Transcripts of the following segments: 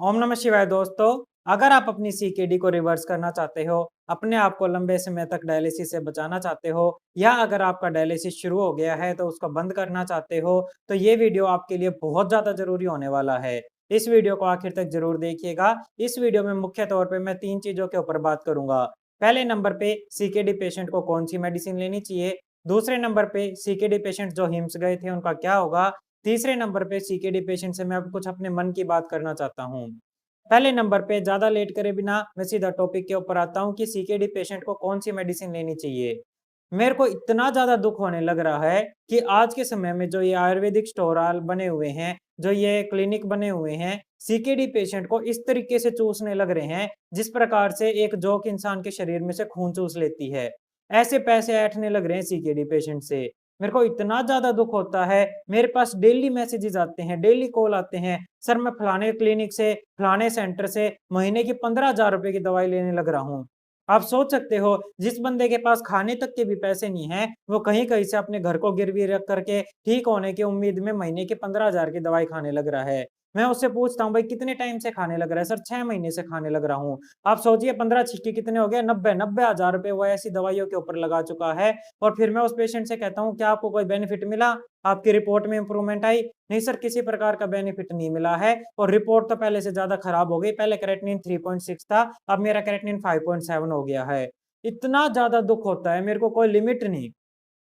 ओम नमः शिवाय दोस्तों। अगर आप अपनी सीकेडी को रिवर्स करना चाहते हो, अपने आप को लंबे समय तक डायलिसिस से बचाना चाहते हो, या अगर आपका डायलिसिस शुरू हो गया है तो उसको बंद करना चाहते हो, तो ये वीडियो आपके लिए बहुत ज़्यादा ज़रूरी होने वाला है। इस वीडियो को आखिर तक ज़रूर देखिएगा। इस वीडियो में मुख्य तौर पे मैं 3 चीज़ों के ऊपर बात करूँगा। पहले नंबर पे सीकेडी पेशेंट को कौन-सी मेडिसिन लेनी चाहिए, दूसरे नंबर पे सीकेडी पेशेंट जो हिम्स गए थे उनका क्या होगा, तीसरे नंबर पे सीकेडी पेशेंट से मैं अब कुछ अपने मन की बात करना चाहता हूँ। पहले नंबर पे ज़्यादा लेट करे बिना मैं सीधा टॉपिक के ऊपर आता हूँ कि सीकेडी पेशेंट को कौन-सी मेडिसिन लेनी चाहिए। मेरे को इतना ज़्यादा दुःख होने लग रहा है कि आज के समय में जो ये आयुर्वेदिक स्टोर बने हुए हैं, जो ये क्लिनिक बने हुए हैं, सीकेडी पेशेंट को इस तरीके से चूसने लग रहे हैं, जिस प्रकार से एक जोंक इंसान के शरीर में से खून चूस लेती है। ऐसे पैसे ऐंठने लग रहे हैं सीकेडी पेशेंट से। मेरे को इतना ज़्यादा दुःख होता है, मेरे पास डेली मैसेजेस आते हैं, डेली कॉल आते हैं, "सर मैं फलाने क्लिनिक से, फलाने सेंटर से महीने की 15,000 रुपए की दवाई लेने लग रहा हूँ।" आप सोच सकते हो, जिस बंदे के पास खाने तक के भी पैसे नहीं हैं, वो कहीं-कहीं से अपने घर को गिरवी रख करके ठीक होने की उम्मीद में महीने की 15,000 की दवाई खाने लग रहा है। मैं उससे पूछता हूँ, "भाई कितने टाइम से खाने लग रहा है?" "सर 6 महीने से खाने लग रहा हूँ।" आप सोचिए 15 छिक्के कितने हो गए? 90 हज़ार रुपए वो ऐसी दवाइयों के ऊपर लगा चुका है। और फिर मैं उस पेशेंट से कहता हूँ, "क्या आपको कोई बेनिफिट मिला? आपकी रिपोर्ट में इम्प्रूवमेंट आई?" "नहीं सर, किसी प्रकार का बेनिफिट नहीं मिला है और रिपोर्ट तो पहले से ज़्यादा खराब हो गई। पहले क्रेटिनिन 3.6 था, अब मेरा क्रेटिनिन 5.7 हो गया है।" इतना ज़्यादा दुःख होता है मेरे को, कोई लिमिट नहीं।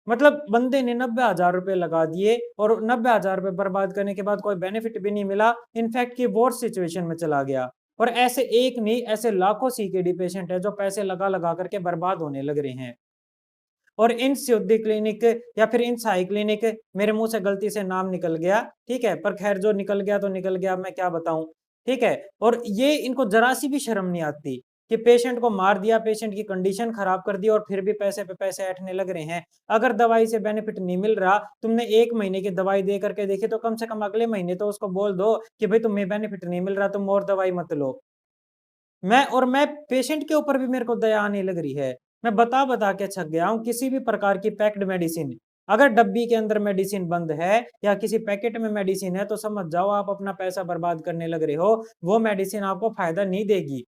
मतलब बंदे ने 90,000 रुपए लगा दिए और 90,000 रुपए बर्बाद करने के बाद कोई बेनिफिट भी नहीं मिला। इनफैक्ट कि वर्स्ट सिचुएशन में चला गया। और ऐसे एक नहीं, ऐसे लाखों सीकेडी पेशेंट हैं जो पैसे लगा-लगा करके बर्बाद होने लग रहे हैं। और इन सिद्धि क्लिनिक या फिर इन साई क्लिनिक, मेरे मुँह से गलती से नाम निकल गया, ठीक है? पर ख़ैर जो निकल गया तो निकल गया, अब मैं क्या बताऊँ, ठीक है? और ये इनको ज़रा-सी भी शर्म नहीं आती कि पेशेंट को मार दिया, पेशेंट की कंडीशन ख़राब कर दी और फिर भी पैसे पे पैसे ऐंठने लग रहे हैं। अगर दवाई से बेनिफिट नहीं मिल रहा, तुमने 1 महीने की दवाई दे करके देखी तो कम से कम अगले महीने तो उसको बोल दो कि भई तुम्हें बेनिफिट नहीं मिल रहा, तुम और दवाई मत लो। मैं पेशेंट के ऊपर भी मेरे को दया आने लग रही है। मैं बता-बता के थक गया हूँ, किसी भी प्रकार की पैक्ड मेडिसिन, अगर डब्बी के अंदर मेडिसिन बंद है या किसी पैकेट में मेडिसिन है तो समझ जाओ आप अपना पैसा बर्बाद करने लग रहे हो, वो मेडिसिन आपको फ़ायदा नहीं देगी।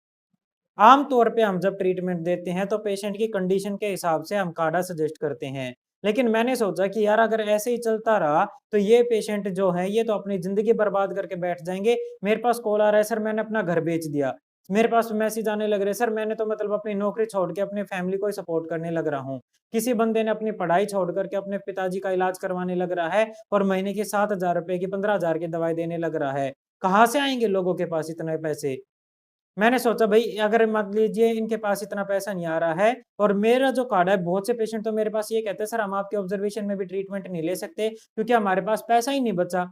आम तौर पे हम जब ट्रीटमेंट देते हैं तो पेशेंट की कंडीशन के हिसाब से हम काढ़ा सजेस्ट करते हैं। लेकिन मैंने सोचा कि यार अगर ऐसे ही चलता रहा तो ये पेशेंट जो हैं ये तो अपनी ज़िंदगी बर्बाद करके बैठ जाएँगे। मेरे पास कॉल आ रहा है, सर मैंने अपना घर बेच दिया। मेरे पास मैसेज आने लग रहे हैं, सर मैंने तो मतलब अपनी नौकरी छोड़ के अपनी फैमिली को ही सपोर्ट करने लग रहा हूँ। किसी बंदे ने अपनी पढ़ाई छोड़ कर के अपने पिताजी का इलाज करवाने लग रहा है और महीने की 7,000 रुपए की 15,000 की दवाई देने लग रहा है। कहाँ से आएँगे लोगों के पास इतने पैसे? मैंने सोचा भई अगर मान लीजिए इनके पास इतना पैसा नहीं आ रहा है और मेरा जो कार्ड है, बहुत से पेशेंट तो मेरे पास ये कहते हैं, सर हम आपके ऑब्जर्वेशन में भी ट्रीटमेंट नहीं ले सकते क्योंकि हमारे पास पैसा ही नहीं बचा।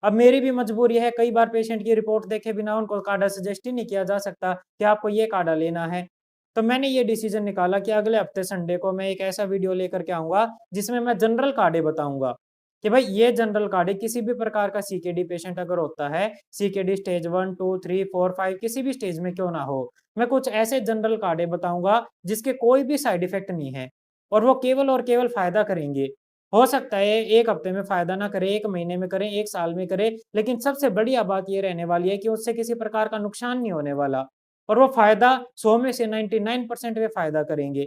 अब मेरी भी मजबूरी है, कई बार पेशेंट की रिपोर्ट देखे बिना उनको कार्ड सजेस्ट ही नहीं किया जा सकता कि आपको ये कार्ड लेना है। तो मैंने ये डिसीजन निकाला कि अगले हफ्ते संडे को मैं एक ऐसा वीडियो लेकर के आऊँगा जिसमें मैं जनरल कार्ड बताऊँगा कि भाई ये जनरल कार्ड किसी भी प्रकार का सीकेडी पेशेंट अगर होता है, सीकेडी स्टेज 1, 2, 3, 4, 5 किसी भी स्टेज में क्यों ना हो, मैं कुछ ऐसे जनरल कार्ड बताऊँगा जिसके कोई भी साइड इफेक्ट नहीं है और वो केवल और केवल फ़ायदा करेंगे। हो सकता है 1 हफ्ते में फ़ायदा ना करे, 1 महीने में करे, 1 साल में करे, लेकिन सबसे बढ़िया बात ये रहने वाली है कि उससे किसी प्रकार का नुकसान नहीं होने वाला और वो फ़ायदा 100 में से 99% वे फ़ायदा करेंगे।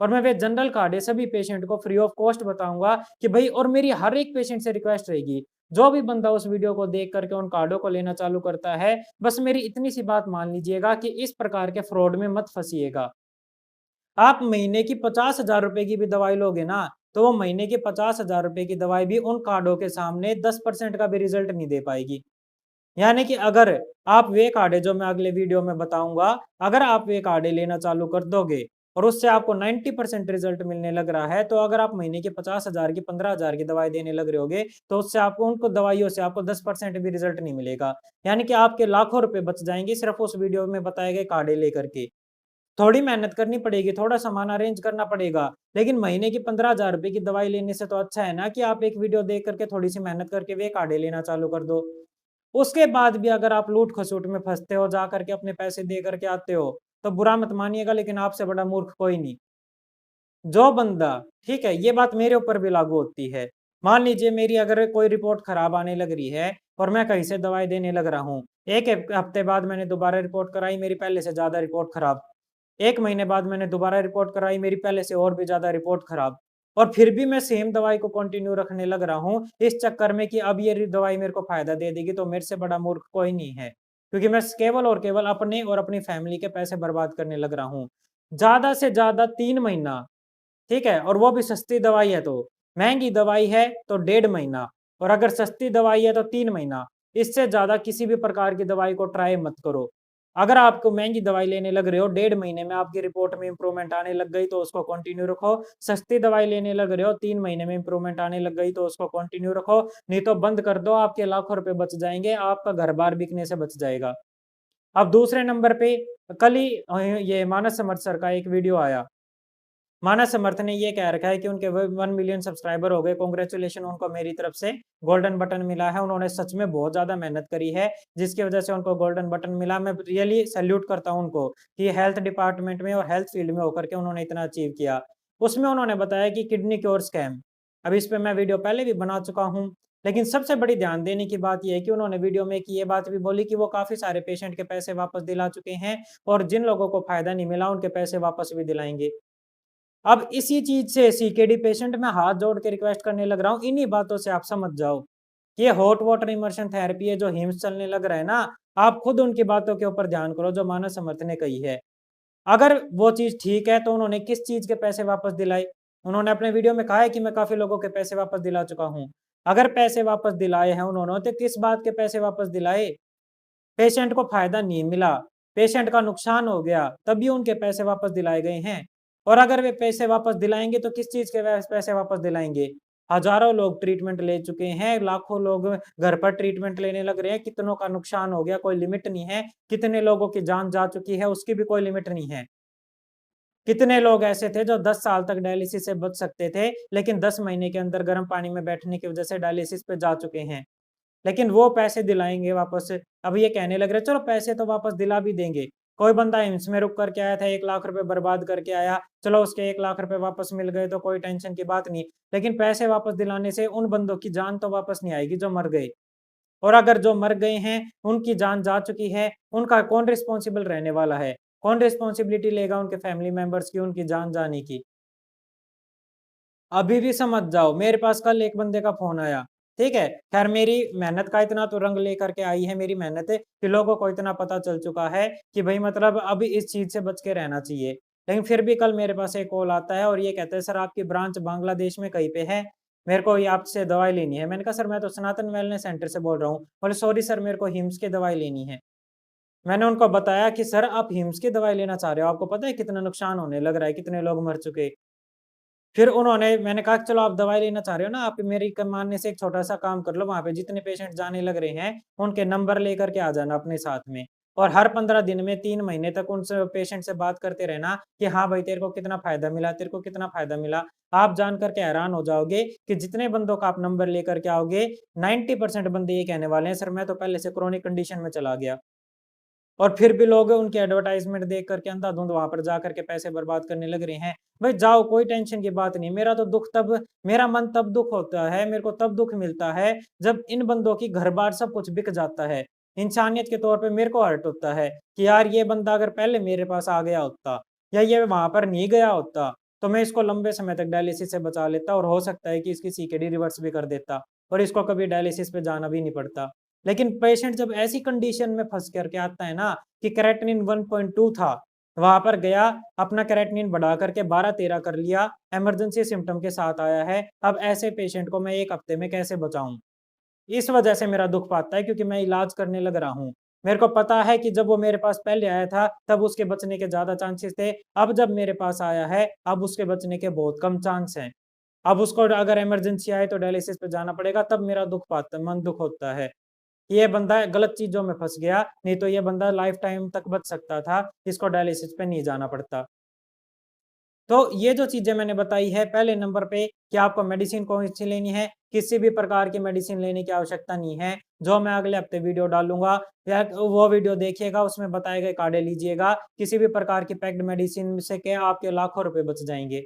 और मैं वे जनरल कार्ड सभी पेशेंट को फ्री ऑफ कॉस्ट बताऊँगा कि भई, और मेरी हर एक पेशेंट से रिक्वेस्ट रहेगी, जो भी बंदा उस वीडियो को देख कर के उन कार्डों को लेना चालू करता है, बस मेरी इतनी सी बात मान लीजिएगा कि इस प्रकार के फ्रॉड में मत फँसिएगा। आप महीने की 50,000 रुपए की भी दवाई लोगे ना, तो वो महीने की 50,000 रुपए की दवाई भी उन कार्डों के सामने 10% का भी रिज़ल्ट नहीं दे पाएगी। यानी कि अगर आप वे कार्ड जो मैं अगले वीडियो में बताऊँगा, अगर आप वे कार्ड लेना चालू कर दोगे और उससे आपको 90% रिज़ल्ट मिलने लग रहा है, तो अगर आप महीने की 50,000 की 15,000 की दवाई देने लग रहे होगे, तो उससे आपको उनको दवाइयों से आपको 10% भी रिज़ल्ट नहीं मिलेगा। यानी कि आपके लाखों रुपए बच जाएँगे सिर्फ़ उस वीडियो में बताए गए कार्ड लेकर के। थोड़ी मेहनत करनी पड़ेगी, थोड़ा सामान अरेंज करना पड़ेगा, लेकिन महीने की 15,000 रुपए की दवाई लेने से तो अच्छा है ना कि आप एक वीडियो देख करके थोड़ी-सी मेहनत करके वे कार्ड लेना चालू कर दो। उसके बाद भी अगर आप लूट-खसुट में फँसते हो, जा करके अपने पैसे दे करके आते हो, तो बुरा मत मानिएगा लेकिन आपसे बड़ा मूर्ख कोई नहीं। जो बंदा, ठीक है, ये बात मेरे ऊपर भी लागू होती है। मान लीजिए मेरी अगर कोई रिपोर्ट खराब आने लग रही है और मैं कहीं से दवाई देने लग रहा हूँ, एक हफ्ते बाद मैंने दोबारा रिपोर्ट कराई, मेरी पहले से ज़्यादा रिपोर्ट खराब। 1 महीने बाद मैंने दोबारा रिपोर्ट कराई, मेरी पहले से और भी ज़्यादा रिपोर्ट खराब। और फिर भी मैं सेम दवाई को कंटिन्यू रखने लग रहा हूँ, इस चक्कर में कि अब ये दवाई मेरे को फ़ायदा दे देगी, तो मेरे से बड़ा मूर्ख कोई नहीं है। क्योंकि मैं केवल और केवल अपने और अपनी फैमिली के पैसे बर्बाद करने लग रहा हूँ। ज़्यादा से ज़्यादा 3 महीना, ठीक है? और वो भी सस्ती दवाई है तो। महँगी दवाई है तो 1.5 महीना, और अगर सस्ती दवाई है तो 3 महीना। इससे ज़्यादा किसी भी प्रकार की दवाई को ट्राई मत करो। अगर आपको महँगी दवाई लेने लग रहे हो, 1.5 महीने में आपकी रिपोर्ट में इम्प्रूवमेंट आने लग गई तो उसको कंटिन्यू रखो। सस्ती दवाई लेने लग रहे हो, 3 महीने में इम्प्रूवमेंट आने लग गई तो उसको कंटिन्यू रखो। नहीं तो बंद कर दो, आपके लाखों रुपए बच जाएँगे, आपका घर-बार बिकने से बच जाएगा। अब दूसरे नंबर पे कल ही ये मानस समर्थ सर का एक वीडियो आया। मानस समर्थ ने ये कह रखा है कि उनके 1 मिलियन सब्सक्राइबर हो गए, कांग्रेचुलेशन उनको मेरी तरफ से गोल्डन बटन मिला है। उन्होंने सच में बहुत ज़्यादा मेहनत करी है, जिसकी वजह से उनको गोल्डन बटन मिला। मैं रियली सैल्यूट करता हूँ उनको कि हेल्थ डिपार्टमेंट में और हेल्थ फील्ड में होकर के उन्होंने इतना अचीव किया। उसमें उन्होंने बताया कि किडनी क्योर स्कैम, अब इस पे मैं वीडियो पहले भी बना चुका हूँ। लेकिन सबसे बड़ी ध्यान देने की बात ये है कि उन्होंने वीडियो में एक ये बात भी बोली कि वो काफ़ी सारे पेशेंट के पैसे वापस दिला चुके हैं और जिन लोगों को फ़ायदा नहीं मिला, उनके पैसे वापस भी दिलाएँगे। अब इसी चीज़ से सीकेडी पेशेंट मैं हाथ जोड़ के रिक्वेस्ट करने लग रहा हूँ, इन्हीं बातों से आप समझ जाओ। ये हॉट वाटर इमर्शन थेरेपी है जो हिम्स चलने लग रहा है ना, आप खुद उनकी बातों के ऊपर ध्यान करो जो मानस समर्थ ने कही है। अगर वो चीज़ ठीक है तो उन्होंने किस चीज़ के पैसे वापस दिलाए? उन्होंने अपने वीडियो में कहा है कि मैं काफ़ी लोगों के पैसे वापस दिला चुका हूँ। अगर पैसे वापस दिलाए हैं उन्होंने तो किस बात के पैसे वापस दिलाए? पेशेंट को फ़ायदा नहीं मिला, पेशेंट का नुकसान हो गया, तभी उनके पैसे वापस दिलाए गए हैं। और अगर वे पैसे वापस दिलाएँगे तो किस चीज़ के पैसे वापस दिलाएँगे? हज़ारों लोग ट्रीटमेंट ले चुके हैं, लाखों लोग घर पर ट्रीटमेंट लेने लग रहे हैं, कितनों का नुकसान हो गया, कोई लिमिट नहीं है। कितने लोगों की जान जा चुकी है, उसकी भी कोई लिमिट नहीं है। कितने लोग ऐसे थे जो 10 साल तक डायलिसिस से बच सकते थे, लेकिन 10 महीने के अंदर गर्म पानी में बैठने की वजह से डायलिसिस पे जा चुके हैं। लेकिन वो पैसे दिलाएँगे वापस। अब ये कहने लग रहे हैं चलो पैसे तो वापस दिला भी देंगे। कोई बंदा एम्स में रुक कर के आया था, 1 लाख रुपए बर्बाद करके आया, चलो उसके 1 लाख रुपए वापस मिल गए तो कोई टेंशन की बात नहीं। लेकिन पैसे वापस दिलाने से उन बंदों की जान तो वापस नहीं आएगी जो मर गए। और अगर जो मर गए हैं, उनकी जान जा चुकी है, उनका कौन रिस्पॉन्सिबल रहने वाला है? कौन रिस्पॉन्सिबिलिटी लेगा उनके फैमिली मेंबर्स की उनकी जान जाने की? अभी भी समझ जाओ, मेरे पास कल एक बंदे का फ़ोन आया, ठीक है? ख़ैर मेरी मेहनत का इतना तो रंग लेकर के आई है मेरी मेहनत कि लोगों को इतना पता चल चुका है कि भई मतलब अब इस चीज़ से बच के रहना चाहिए। लेकिन फिर भी कल मेरे पास एक कॉल आता है और ये कहता है, "सर आपकी ब्रांच बांग्लादेश में कहीं पे है? मेरे को ये आपसे दवाई लेनी है।" मैंने कहा, "सर मैं तो सनातन वेलनेस सेंटर से बोल रहा हूँ।" बोले, "सॉरी सर मेरे को हिम्स की दवाई लेनी है।" मैंने उनको बताया कि, "सर आप हिम्स की दवाई लेना चाह रहे हो, आपको पता है कितना नुकसान होने लग रहा है, कितने लोग मर चुके।" फिर मैंने कहा कि चलो आप दवाई लेना चाह रहे हो ना, आप मेरी मानने से एक छोटा-सा काम कर लो, वहाँ पे जितने पेशेंट जाने लग रहे हैं, उनके नंबर लेकर के आ जाना अपने साथ में। और हर 15 दिन में 3 महीने तक उनसे पेशेंट से बात करते रहना कि हाँ भाई तेरे को कितना फ़ायदा मिला, तेरे को कितना फ़ायदा मिला। आप जान कर के हैरान हो जाओगे कि जितने बंदों का आप नंबर लेकर के आओगे, 90% बंदे ये कहने वाले हैं, सर मैं तो पहले से क्रोनिक कंडीशन में चला गया। और फिर भी लोग उनकी एडवर्टाइज़मेंट देख कर के अंधाधुंध वहाँ पर जा कर के पैसे बर्बाद करने लग रहे हैं। भाई जाओ कोई टेंशन की बात नहीं, मेरा मन तब दुःख होता है, मेरे को तब दुःख मिलता है जब इन बंदों की घर-बार सब कुछ बिक जाता है। इंसानियत के तौर पे मेरे को हर्ट होता है कि यार ये बंदा अगर पहले मेरे पास आ गया होता या ये वहाँ पर नहीं गया होता, तो मैं इसको लंबे समय तक डायलिसिस से बचा लेता और हो सकता है कि इसकी सीकेडी रिवर्स भी कर देता और इसको कभी डायलिसिस पे जाना भी नहीं पड़ता। लेकिन पेशेंट जब ऐसी कंडीशन में फँस करके आता है ना कि क्रेटिनिन 1.2 था, वहाँ पर गया, अपना क्रेटिनिन बढ़ा करके 12-13 कर लिया, इमरजेंसी सिम्पटम के साथ आया है। अब ऐसे पेशेंट को मैं 1 हफ्ते में कैसे बचाऊँ? इस वजह से मेरा दुःख पाता है क्योंकि मैं इलाज करने लग रहा हूँ। मेरे को पता है कि जब वो मेरे पास पहले आया था, तब उसके बचने के ज़्यादा चांसेस थे। अब जब मेरे पास आया है, अब उसके बचने के बहुत कम चांस हैं। अब उसको अगर इमरजेंसी आए तो डायलिसिस पे जाना पड़ेगा, तब मेरा मन दुःख होता है। ये बंदा गलत चीज़ों में फँस गया, नहीं तो ये बंदा लाइफ टाइम तक बच सकता था, इसको डायलिसिस पे नहीं जाना पड़ता। तो ये जो चीज़ें मैंने बताई है पहले नंबर पे कि आपको मेडिसिन कौन-सी लेनी है, किसी भी प्रकार की मेडिसिन लेने की आवश्यकता नहीं है। जो मैं अगले हफ्ते वीडियो डालूँगा या वो वीडियो देखिएगा, उसमें बताए गए काढ़े लीजिएगा। किसी भी प्रकार की पैक्ड मेडिसिन से के आपके लाखों रुपए बच जाएँगे।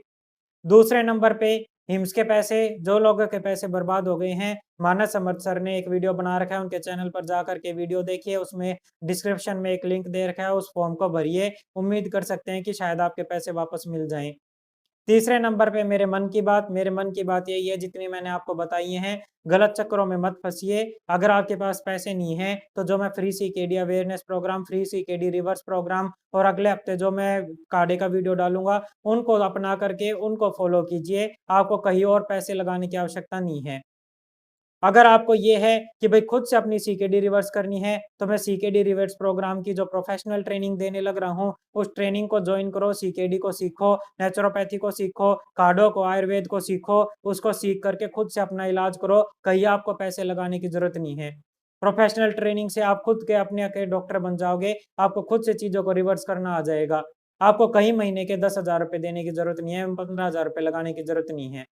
दूसरे नंबर पे हिम्स के पैसे, जो लोगों के पैसे बर्बाद हो गए हैं, मानस समर्थ सर ने एक वीडियो बना रखा है, उनके चैनल पर जाकर के वीडियो देखिए, उसमें डिस्क्रिप्शन में एक लिंक दे रखा है, उस फॉर्म को भरिए। उम्मीद कर सकते हैं कि शायद आपके पैसे वापस मिल जाएँ। तीसरे नंबर पे मेरे मन की बात यही है जितनी मैंने आपको बताई हैं, गलत चक्करों में मत फँसिए। अगर आपके पास पैसे नहीं हैं, तो जो मैं free CKD awareness programme, free CKD reverse programme और अगले हफ्ते जो मैं काढ़े का वीडियो डालूँगा, उनको अपना करके उनको फ़ॉलो कीजिए। आपको कहीं और पैसे लगाने की आवश्यकता नहीं है। अगर आपको ये है कि भई खुद से अपनी सीकेडी रिवर्स करनी है, तो मैं सीकेडी रिवर्स प्रोग्राम की जो प्रोफ़ेशनल ट्रेनिंग देने लग रहा हूँ, उस ट्रेनिंग को जॉइन करो, सीकेडी को सीखो, नेचुरोपैथी को सीखो, कार्डो को, आयुर्वेद को सीखो, उसको सीख करके खुद से अपना इलाज करो, कहीं आपको पैसे लगाने की ज़रूरत नहीं है। प्रोफ़ेशनल ट्रेनिंग से आप खुद के अपने के डॉक्टर बन जाओगे, आपको खुद से चीज़ों को रिवर्स करना आ जाएगा। आपको कहीं महीने के 10,000 रुपए देने की ज़रूरत नहीं है, 15,000 रुपए लगाने की ज़रूरत नहीं है।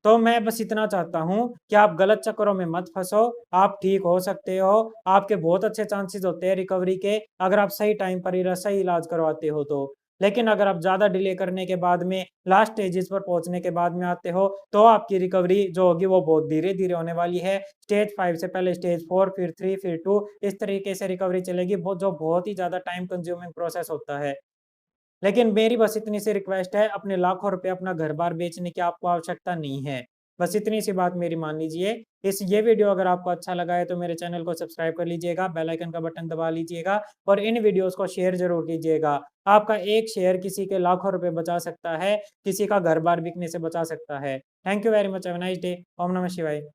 तो मैं बस इतना चाहता हूँ कि आप गलत चक्करों में मत फँसो, आप ठीक हो सकते हो, आपके बहुत अच्छे चांसेज़ होते हैं रिकवरी के, अगर आप सही टाइम पर सही इलाज करवाते हो तो। लेकिन अगर आप ज़्यादा डिले करने के बाद में, लास्ट स्टेजेज़ पर पहुँचने के बाद में आते हो, तो आपकी रिकवरी जो होगी वो बहुत धीरे-धीरे होने वाली है। स्टेज 5 से पहले स्टेज 4, फिर 3, फिर 2 इस तरीके से रिकवरी चलेगी, जो बहुत ही ज़्यादा टाइम कंज्यूमिंग प्रोसेस होता है। लेकिन मेरी बस इतनी सी रिक्वेस्ट है, अपने लाखों रुपए अपना घर-बार बेचने की आपको आवश्यकता नहीं है। बस इतनी सी बात मेरी मान लीजिए। ये वीडियो अगर आपको अच्छा लगा है तो मेरे चैनल को सब्सक्राइब कर लीजिएगा, बेल आइकन का बटन दबा लीजिएगा और इन वीडियोज़ को शेयर ज़रूर कीजिएगा। आपका एक शेयर किसी के लाखों रुपए बचा सकता है, किसी का घर-बार बिकने से बचा सकता है। Thank you very much, have a nice day. ओम नमः शिवाय।